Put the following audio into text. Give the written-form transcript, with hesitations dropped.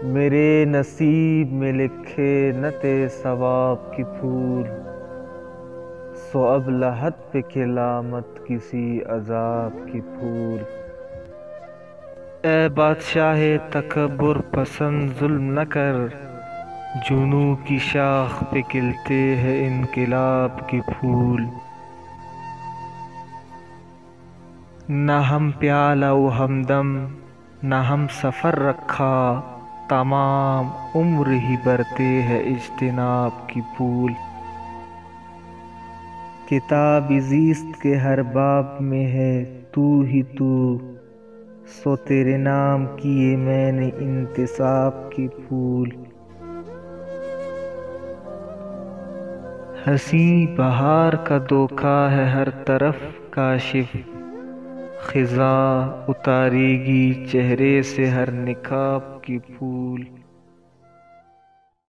میرے نصیب میں لکھے نہ تھے ثواب کے پھول، سو اب لحد پہ کھلا مت کسی عذاب کے پھول۔ اے بادشاہ تکبر پسند ظلم نہ کر، جنوں کی شاخ پہ کھلتے ہیں انقلاب کے پھول۔ نہ ہم پیالہ و ہمدم نہ ہم سفر رکھا، تمام عمر ہی بھرتے ہیں اجتناب کی پھول۔ کتاب زیست کے ہر باب میں ہے تو ہی تو، سو تیرے نام کیے میں نے انتساب کے پھول۔ ہنسی بہار کا دھوکا ہے ہر طرف کاشف، خزاں اتارے گی چہرے سے ہر نقاب کے پھول۔